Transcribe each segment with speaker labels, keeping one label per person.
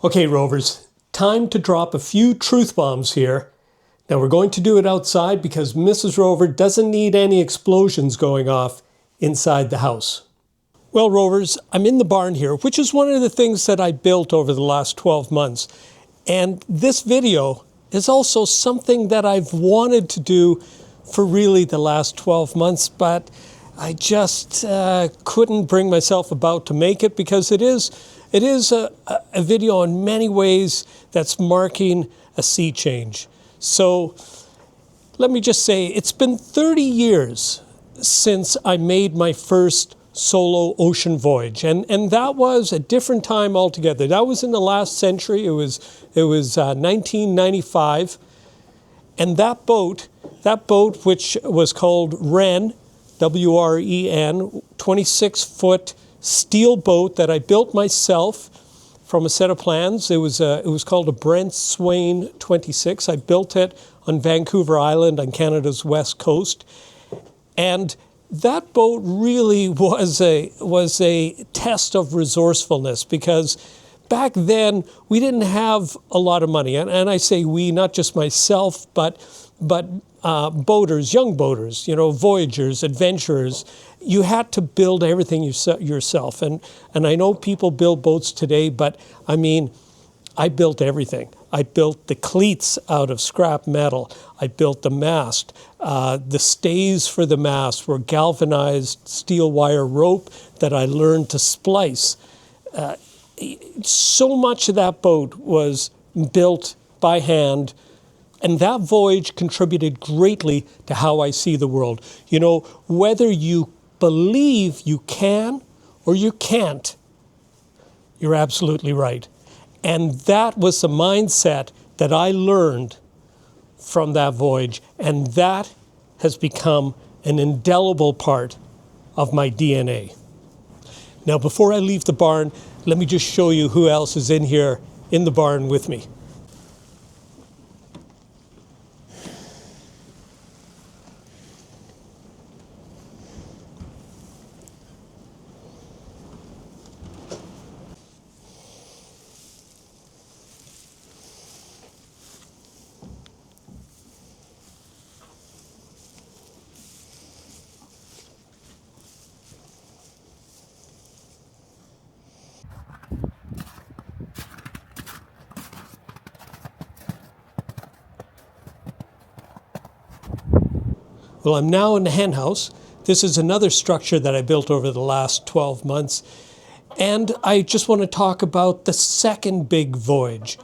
Speaker 1: Okay, Rovers, time to drop a few truth bombs here. Now we're going to do it outside because Mrs. Rover doesn't need any explosions going off inside the house. Well, Rovers, I'm in the barn here, which is one of the things that I built over the last 12 months. And this video is also something that I've wanted to do for really the last 12 months, but I just couldn't bring myself about to make it because it is a video in many ways that's marking a sea change. So let me just say, it's been 30 years since I made my first solo ocean voyage, and that was a different time altogether. That was in the last century. It was 1995, and that boat which was called WREN, W-R-E-N, 26-foot steel boat that I built myself from a set of plans. It was called a Brent Swain 26. I built it on Vancouver Island on Canada's west coast, and that boat really was a test of resourcefulness because back then we didn't have a lot of money, and I say we, not just myself, but boaters, young boaters, voyagers, adventurers. You had to build everything yourself. And I know people build boats today, but I mean, I built everything. I built the cleats out of scrap metal. I built the mast. The stays for the mast were galvanized steel wire rope that I learned to splice. So much of that boat was built by hand, and that voyage contributed greatly to how I see the world. Whether you believe you can or you can't, you're absolutely right. And that was the mindset that I learned from that voyage, and that has become an indelible part of my DNA. Now, before I leave the barn, let me just show you who else is in here in the barn with me. Well, I'm now in the hen house. This is another structure that I built over the last 12 months. And I just want to talk about the second big voyage.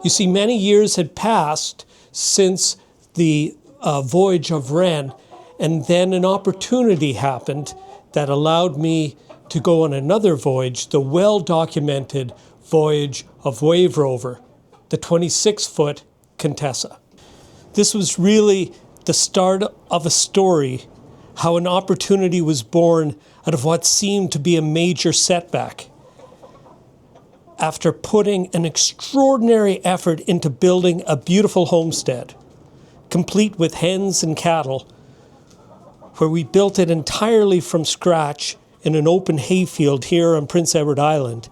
Speaker 1: You see, many years had passed since the voyage of WREN, and then an opportunity happened that allowed me to go on another voyage, the well-documented voyage of Wave Rover, the 26-foot Contessa. This was really the start of a story, how an opportunity was born out of what seemed to be a major setback. After putting an extraordinary effort into building a beautiful homestead, complete with hens and cattle, where we built it entirely from scratch in an open hayfield here on Prince Edward Island,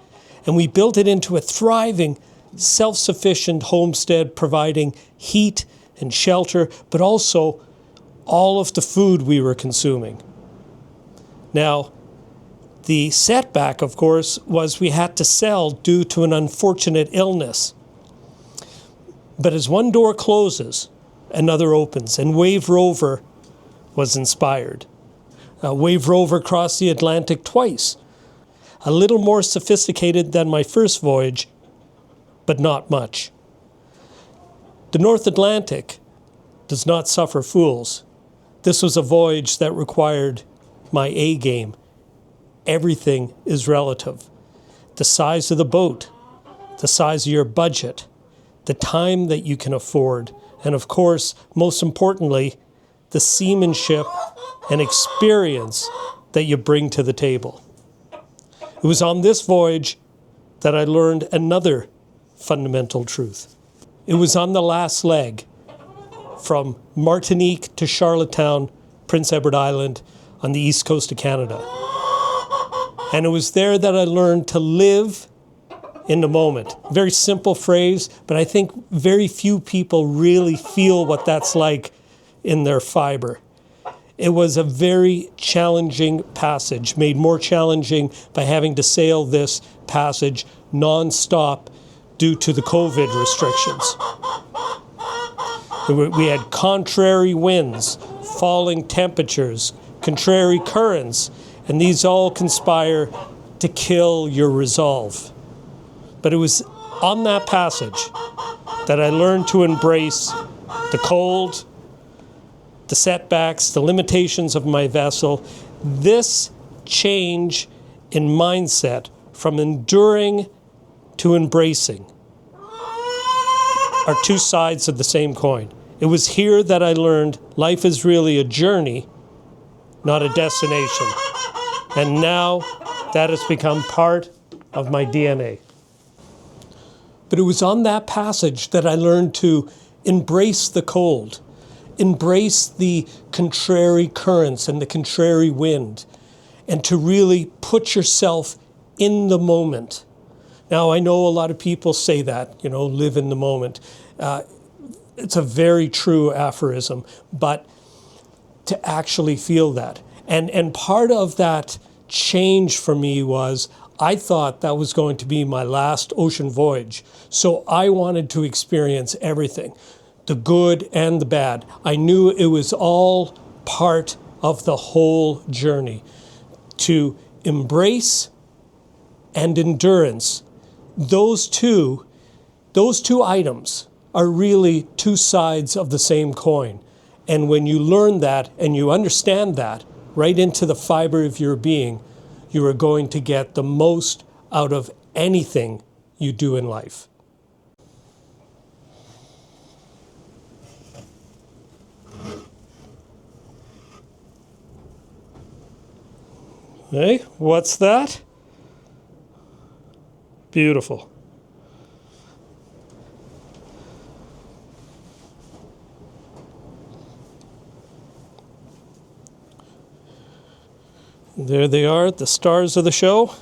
Speaker 1: and we built it into a thriving, self-sufficient homestead providing heat and shelter, but also all of the food we were consuming. Now, the setback, of course, was we had to sell due to an unfortunate illness. But as one door closes, another opens, and Wave Rover was inspired. Wave Rover crossed the Atlantic twice, a little more sophisticated than my first voyage, but not much. The North Atlantic does not suffer fools. This was a voyage that required my A game. Everything is relative. The size of the boat, the size of your budget, the time that you can afford, and of course, most importantly, the seamanship and experience that you bring to the table. It was on this voyage that I learned another fundamental truth. It was on the last leg, from Martinique to Charlottetown, Prince Edward Island, on the east coast of Canada. And it was there that I learned to live in the moment. Very simple phrase, but I think very few people really feel what that's like in their fiber. It was a very challenging passage, made more challenging by having to sail this passage non-stop due to the COVID restrictions. We had contrary winds, falling temperatures, contrary currents, and these all conspire to kill your resolve. But it was on that passage that I learned to embrace the cold, the setbacks, the limitations of my vessel. This change in mindset from enduring to embracing are two sides of the same coin. It was here that I learned life is really a journey, not a destination. And now that has become part of my DNA. But it was on that passage that I learned to embrace the cold, embrace the contrary currents and the contrary wind, and to really put yourself in the moment. Now, I know a lot of people say that, live in the moment. It's a very true aphorism, but to actually feel that. And part of that change for me was I thought that was going to be my last ocean voyage. So I wanted to experience everything, the good and the bad. I knew it was all part of the whole journey. To embrace and endurance, those two items are really two sides of the same coin. And when you learn that and you understand that right into the fiber of your being, you are going to get the most out of anything you do in life. Hey, what's that? Beautiful. There they are, the stars of the show.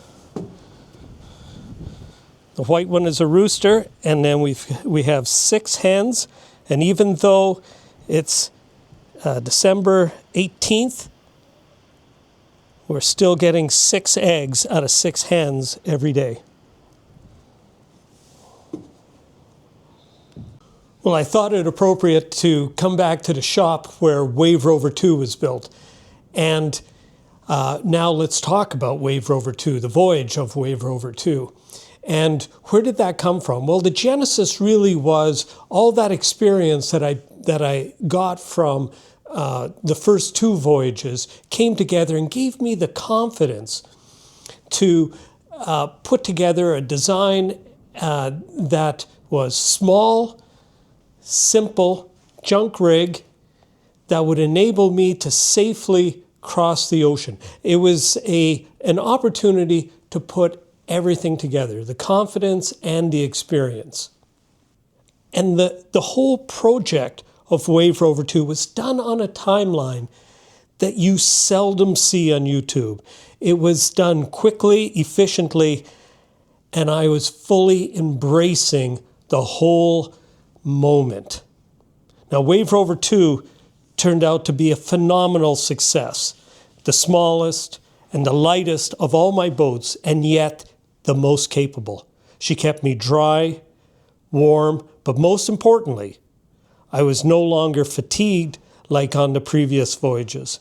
Speaker 1: The white one is a rooster, and then we have 6 hens. And even though it's December 18th, we're still getting 6 eggs out of 6 hens every day. Well, I thought it appropriate to come back to the shop where Wave Rover 2 was built. And now let's talk about Wave Rover 2, the voyage of Wave Rover 2. And where did that come from? Well, the genesis really was all that experience that I got from the first 2 voyages came together and gave me the confidence to put together a design that was small, simple junk rig that would enable me to safely cross the ocean. It was an opportunity to put everything together, the confidence and the experience. And the whole project of Wave Rover 2 was done on a timeline that you seldom see on YouTube. It was done quickly, efficiently, and I was fully embracing the whole moment. Now, Wave Rover 2 turned out to be a phenomenal success. The smallest and the lightest of all my boats, and yet the most capable. She kept me dry, warm, but most importantly, I was no longer fatigued like on the previous voyages.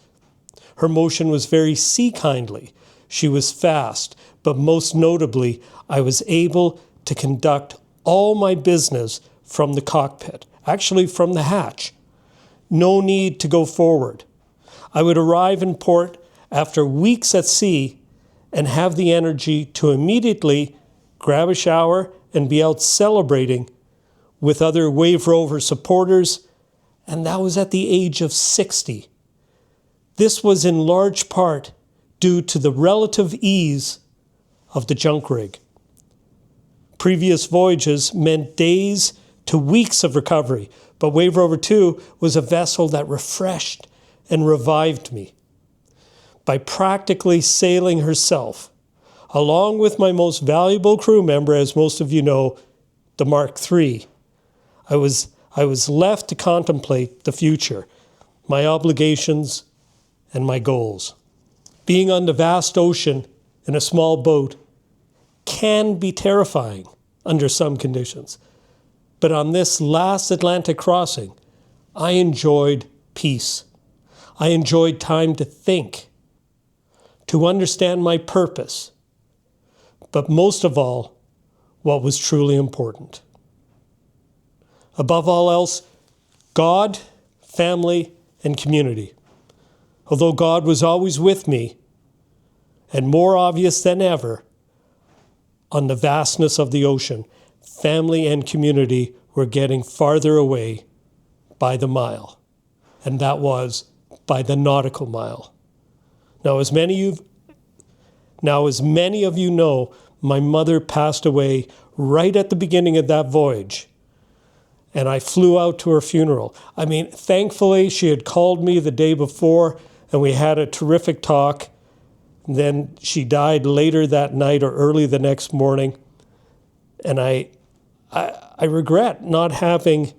Speaker 1: Her motion was very sea-kindly. She was fast, but most notably, I was able to conduct all my business from the cockpit, actually from the hatch. No need to go forward. I would arrive in port after weeks at sea and have the energy to immediately grab a shower and be out celebrating with other Wave Rover supporters, and that was at the age of 60. This was in large part due to the relative ease of the junk rig. Previous voyages meant days to weeks of recovery, but Wave Rover 2 was a vessel that refreshed and revived me. By practically sailing herself, along with my most valuable crew member, as most of you know, the Mark III. I was left to contemplate the future, my obligations, and my goals. Being on the vast ocean in a small boat can be terrifying under some conditions. But on this last Atlantic crossing, I enjoyed peace. I enjoyed time to think, to understand my purpose, but most of all, what was truly important. Above all else, God, family, and community. Although God was always with me, and more obvious than ever, on the vastness of the ocean, family and community were getting farther away by the mile, and that was by the nautical mile. Now, as many of you know, my mother passed away right at the beginning of that voyage, and I flew out to her funeral. I mean, thankfully, she had called me the day before, and we had a terrific talk. Then she died later that night or early the next morning, and I regret not having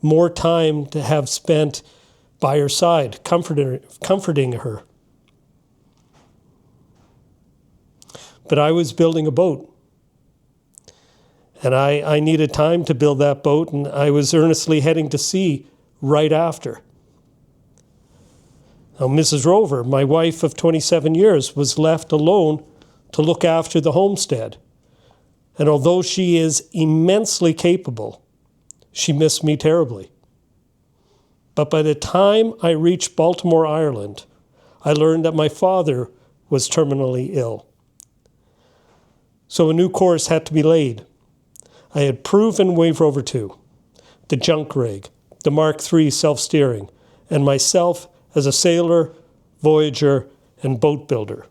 Speaker 1: more time to have spent by her side, comforting her. But I was building a boat, and I needed time to build that boat, and I was earnestly heading to sea right after. Now, Mrs. Rover, my wife of 27 years, was left alone to look after the homestead. And although she is immensely capable, she missed me terribly. But by the time I reached Baltimore, Ireland, I learned that my father was terminally ill. So a new course had to be laid. I had proven Wave Rover 2, the junk rig, the Mark III self-steering, and myself as a sailor, voyager, and boat builder.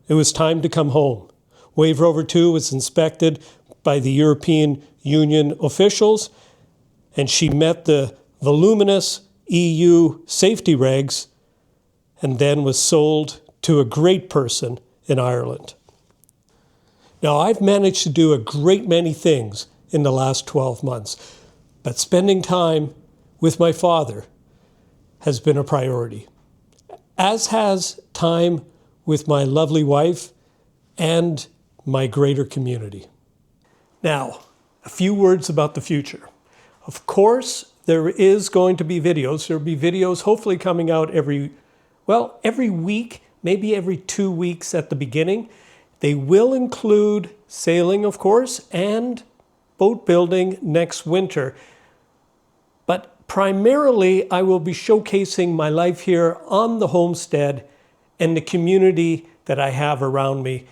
Speaker 1: It was time to come home. Wave Rover 2 was inspected by the European Union officials, and she met the voluminous EU safety regs, and then was sold to a great person in Ireland. Now, I've managed to do a great many things in the last 12 months, but spending time with my father has been a priority, as has time with my lovely wife and my greater community. Now, a few words about the future. Of course, there is going to be videos. There will be videos hopefully coming out every week, maybe every 2 weeks at the beginning. They will include sailing, of course, and boat building next winter. But primarily, I will be showcasing my life here on the homestead and the community that I have around me.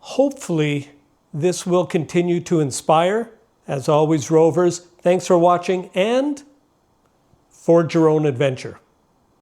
Speaker 1: Hopefully, this will continue to inspire. As always, Rovers, thanks for watching, and forge your own adventure.